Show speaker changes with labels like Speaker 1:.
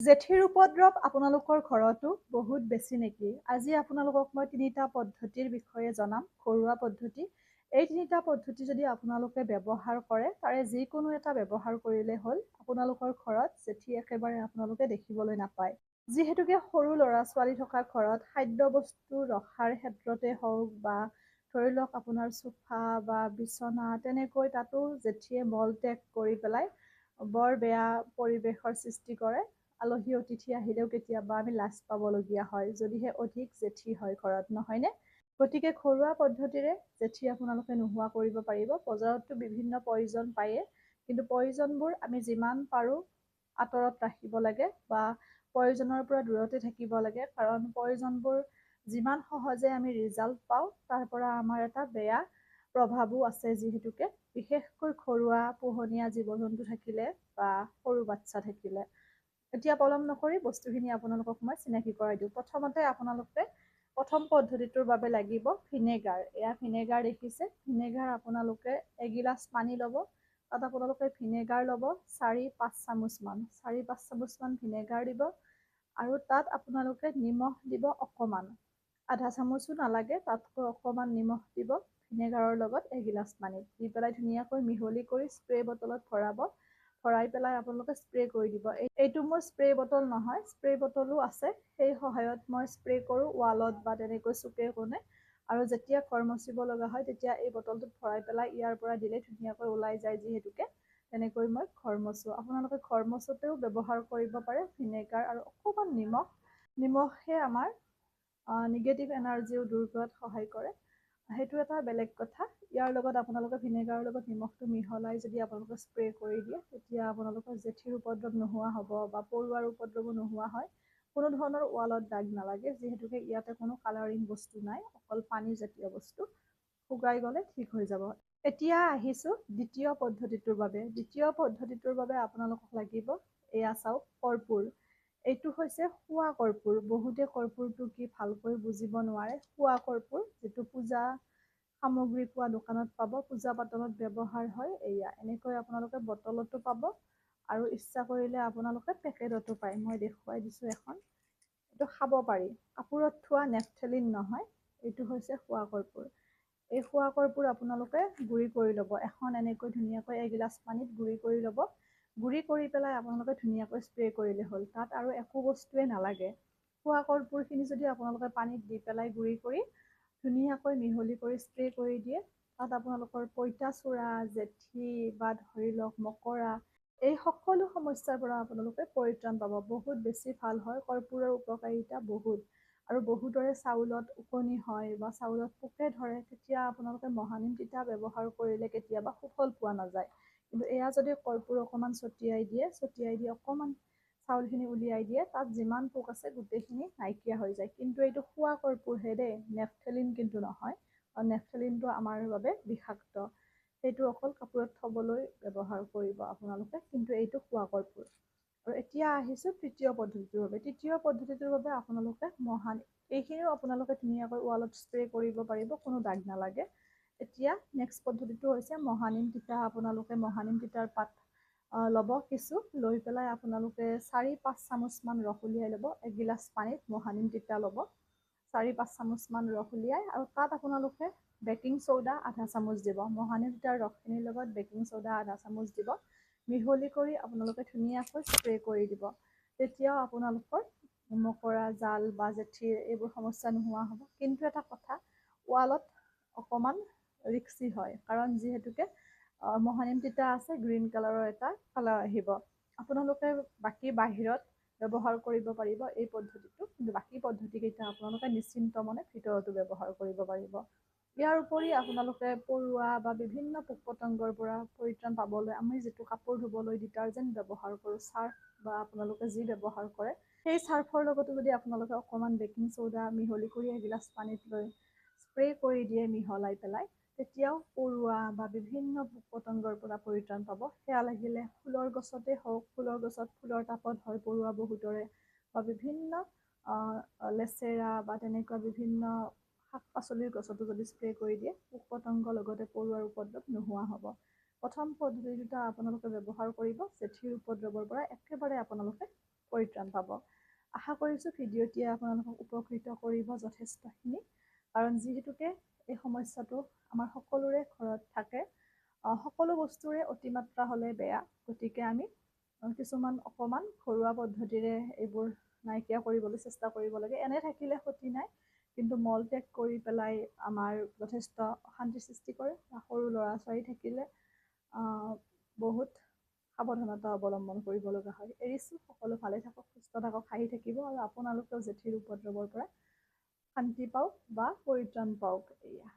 Speaker 1: জেঠীৰ উপদ্ৰৱ আপোনালোকৰ ঘৰতো বহুত বেছি নেকি? আজি আপোনালোকক মই ৩টা পদ্ধতিৰ বিষয়ে জনাম, ঘৰুৱা পদ্ধতি। এই ৩টা পদ্ধতি যদি আপোনালোকে ব্যৱহাৰ কৰে, তাৰে যিকোনো এটা ব্যৱহাৰ কৰিলে হ'ল, আপোনালোকৰ ঘৰত জেঠী একেবাৰে আপোনালোকে দেখিবলৈ নাপায়। যিহেতুকে সৰু ল'ৰা-ছোৱালী থকা ঘৰত খাদ্য বস্তু ৰখাৰ ক্ষেত্ৰতে হওক বা ধৰি লওক আপোনাৰ চোফা বা বিচনা তেনেকৈ তাতো জেঠীয়ে মল ত্যাগ কৰি পেলাই বৰ বেয়া পৰিৱেশৰ সৃষ্টি কৰে। আলহী অতিথি আহিলেও কেতিয়াবা আমি লাজ পাবলগীয়া হয়, যদিহে অধিক জেঠী হয় ঘৰত, নহয়নে? গতিকে ঘৰুৱা পদ্ধতিৰে জেঠী আপোনালোকে নোহোৱা কৰিব পাৰিব। বজাৰততো বিভিন্ন পয়জন পায়েই, কিন্তু পয়জনবোৰ আমি যিমান পাৰোঁ আঁতৰত ৰাখিব লাগে বা পয়জনৰ পৰা দূৰতে থাকিব লাগে, কাৰণ পয়জনবোৰ যিমান সহজে আমি ৰিজাল্ট পাওঁ, তাৰ পৰা আমাৰ এটা বেয়া প্ৰভাৱো আছে। যিহেতুকে বিশেষকৈ ঘৰুৱা পোহনীয়া জীৱ-জন্তু থাকিলে বা সৰু বাচ্ছা থাকিলে। এতিয়া পলম নকৰি বস্তুখিনি আপোনালোকক মই চিনাকি কৰাই দিওঁ। প্ৰথমতে আপোনালোকে প্ৰথম পদ্ধতিটোৰ বাবে লাগিব ভিনেগাৰ। এয়া ভিনেগাৰ দেখিছে, ভিনেগাৰ আপোনালোকে এগিলাচ পানী ল'ব, তাত আপোনালোকে ভিনেগাৰ ল'ব ৪-৫ চামুচমান, ৪-৫ চামুচমান ভিনেগাৰ দিব আৰু তাত আপোনালোকে নিমখ দিব অকণমান, আধা চামুচো নালাগে, তাতকৈ অকণমান নিমখ দিব ভিনেগাৰৰ লগত এগিলাচ পানীত দি পেলাই ধুনীয়াকৈ মিহলি কৰি স্প্ৰে বটলত ভৰাব। ভৰাই পেলাই আপোনালোকে স্প্ৰে কৰি দিব। এইটো মোৰ স্প্ৰে বটল নহয়, স্প্ৰে বটলো আছে, সেই সহায়ত মই স্প্ৰে কৰোঁ ৱালত বা তেনেকৈ চুকে কোণে। আৰু যেতিয়া ঘৰ মচিব লগা হয়, তেতিয়া এই বটলটোত ভৰাই পেলাই ইয়াৰ পৰা দিলে ধুনীয়াকৈ ওলাই যায়। যিহেতুকে তেনেকৈ মই ঘৰ মচোঁ। আপোনালোকে ঘৰ মচোঁতেও ব্যৱহাৰ কৰিব পাৰে ভিনেগাৰ আৰু অকণমান নিমখ। নিমখে আমাৰ নিগেটিভ এনাৰ্জিও দূৰ কৰাত সহায় কৰে, সেইটো এটা বেলেগ কথা। ইয়াৰ লগত আপোনালোকে ভিনেগাৰৰ লগত নিমখটো মিহলাই যদি আপোনালোকে স্প্ৰে কৰি দিয়ে, তেতিয়া আপোনালোকৰ জেঠীৰ উপদ্ৰৱ নোহোৱা হ'ব বা পৰুৱাৰ উপদ্ৰৱো নোহোৱা হয়। কোনো ধৰণৰ ৱালত দাগ নালাগে, যিহেতুকে ইয়াতে কোনো কালাৰিং বস্তু নাই, অকল পানীজাতীয় বস্তু। শুকাই গ'লে ঠিক হৈ যাব। এতিয়া আহিছোঁ দ্বিতীয় পদ্ধতিটোৰ বাবে। দ্বিতীয় পদ্ধতিটোৰ বাবে আপোনালোকক লাগিব, এয়া চাওক, কৰ্পূৰ। এইটো হৈছে শোৱা কৰ্পূৰ। বহুতে কৰ্পূৰটো কি ভালকৈ বুজিব নোৱাৰে। শোৱা কৰ্পূৰ, যিটো পূজা সামগ্ৰী পোৱা দোকানত পাব, পূজা পাতলত ব্যৱহাৰ হয়। এয়া এনেকৈ আপোনালোকে বটলতো পাব আৰু ইচ্ছা কৰিলে আপোনালোকে পেকেটতো পায়। মই দেখুৱাই দিছোঁ এখন। এইটো খাব পাৰি। কাপোৰত থোৱা নেপথেলিন নহয়, এইটো হৈছে শোৱা কৰ্পূৰ। এই শোৱা কৰ্পূৰ আপোনালোকে গুড়ি কৰি ল'ব। এখন এনেকৈ ধুনীয়াকৈ এগিলাচ পানীত গুড়ি কৰি ল'ব। গুড়ি কৰি পেলাই আপোনালোকে ধুনীয়াকৈ স্প্ৰে কৰিলে হ'ল। তাত আৰু একো বস্তুৱে নালাগে। শোৱা কৰ্পূৰখিনি যদি আপোনালোকে পানীত দি পেলাই গুড়ি কৰি ধুনীয়াকৈ মিহলি কৰি স্প্ৰে কৰি দিয়ে, তাত আপোনালোকৰ পঁইতাচোৰা, জেঠী বা ধৰি লওক মকৰা, এই সকলো সমস্যাৰ পৰা আপোনালোকে পৰিত্ৰাণ পাব। বহুত বেছি ভাল হয়, কৰ্পূৰৰ উপকাৰিতা বহুত। আৰু বহুতৰে চাউলত ওকণি হয় বা চাউলত পোকে ধৰে, তেতিয়া আপোনালোকে মহানিম তিতা ব্যৱহাৰ কৰিলে কেতিয়াবা সুফল পোৱা নাযায়। কিন্তু এয়া যদি কৰ্পূৰ অকণমান ছটিয়াই দিয়ে, অকণমান চাউলখিনি উলিয়াই দিয়ে, তাত যিমান পোক আছে গোটেইখিনি নাইকিয়া হৈ যায়। কিন্তু এইটো শোৱা কৰ্পূৰহে দেই, নেপথেলিন কিন্তু নহয়। আৰু নেপথেলিনটো আমাৰ বাবে বিষাক্ত। সেইটো অকল কাপোৰত থ'বলৈ ব্যৱহাৰ কৰিব আপোনালোকে, কিন্তু এইটো শোৱা কৰ্পূৰ। আৰু এতিয়া আহিছোঁ তৃতীয় পদ্ধতিটোৰ বাবে। তৃতীয় পদ্ধতিটোৰ বাবে আপোনালোকে এইখিনিও আপোনালোকে ধুনীয়াকৈ ৱালত স্প্ৰে কৰিব পাৰিব, কোনো দাগ নালাগে। এতিয়া নেক্সট পদ্ধতিটো হৈছে মহানিম তিতা। আপোনালোকে মহানিম তিতাৰ পাত ল'ব কিছু, লৈ পেলাই আপোনালোকে ৪-৫ চামুচমান ৰস উলিয়াই ল'ব। এগিলাচ পানীত মহানিম তিতা ল'ব, ৪-৫ চামুচমান ৰস উলিয়াই, আৰু তাত আপোনালোকে বেকিং চ'ডা আধা চামুচ দিব। মহানিম তিতাৰ ৰসখিনিৰ লগত বেকিং চ'ডা আধা চামুচ দিব। মিহলি কৰি আপোনালোকে ধুনীয়াকৈ স্প্ৰে কৰি দিব। তেতিয়াও আপোনালোকৰ মকৰা জাল বা জেঠীৰ এইবোৰ সমস্যা নোহোৱা হ'ব। কিন্তু এটা কথা, ৱালত অকণমান ৰিক্সি হয়, কাৰণ যিহেতুকে মহানিম তিতা আছে, গ্ৰীণ কালাৰৰ এটা কালাৰ আহিব। আপোনালোকে বাকী বাহিৰত ব্যৱহাৰ কৰিব পাৰিব এই পদ্ধতিটো, কিন্তু বাকী পদ্ধতিকেইটা আপোনালোকে নিশ্চিন্ত মনে ভিতৰতো ব্যৱহাৰ কৰিব পাৰিব। ইয়াৰ উপৰি আপোনালোকে পৰুৱা বা বিভিন্ন পোক পতংগৰ পৰা পৰিত্ৰাণ পাবলৈ আমি যিটো কাপোৰ ধুবলৈ ডিটাৰজেণ্ট ব্যৱহাৰ কৰোঁ, চাৰ্ফ বা আপোনালোকে যি ব্যৱহাৰ কৰে, সেই চাৰ্ফৰ লগতো যদি আপোনালোকে অকণমান বেকিং চ'ডা মিহলি কৰি এগিলাচ পানীত লৈ স্প্ৰে কৰি দিয়ে মিহলাই পেলাই, তেতিয়াও পৰুৱা বা বিভিন্ন পোক পতংগৰ পৰা পৰিত্ৰাণ পাব। সেয়া লাগিলে ফুলৰ গছতে হওক, ফুলৰ গছত ফুলৰ টাবত হয় পৰুৱা বহুতৰে, বা বিভিন্ন লেচেৰা বা তেনেকুৱা বিভিন্ন শাক পাচলিৰ গছতো যদি স্প্ৰে কৰি দিয়ে, পোক পতংগৰ লগতে পৰুৱাৰ উপদ্ৰৱ নোহোৱা হ'ব। প্ৰথম পদ্ধতি দুটা আপোনালোকে ব্যৱহাৰ কৰিব, জেঠীৰ উপদ্ৰৱৰ পৰা একেবাৰে আপোনালোকে পৰিত্ৰাণ পাব। আশা কৰিছোঁ ভিডিঅ'টিয়ে আপোনালোকক উপকৃত কৰিব যথেষ্টখিনি, কাৰণ যিহেতুকে এই সমস্যাটো আমাৰ সকলোৰে ঘৰত থাকে। সকলো বস্তুৰে অতিমাত্ৰা হ'লে বেয়া, গতিকে আমি কিছুমান অকণমান ঘৰুৱা পদ্ধতিৰে এইবোৰ নাইকিয়া কৰিবলৈ চেষ্টা কৰিব লাগে। এনে থাকিলে ক্ষতি নাই, কিন্তু মল ত্যাগ কৰি পেলাই আমাৰ যথেষ্ট অশান্তিৰ সৃষ্টি কৰে। সৰু ল'ৰা ছোৱালী থাকিলে বহুত সাৱধানতা অৱলম্বন কৰিব লগা হয়। এৰিছোঁ, সকলো ভালে থাকক, সুস্থ থাকক, হাঁহি থাকিব, আৰু আপোনালোকেও জেঠীৰ উপদ্ৰৱৰ পৰা শান্তি পাওক বা পৰিত্ৰাণ পাওক। এয়া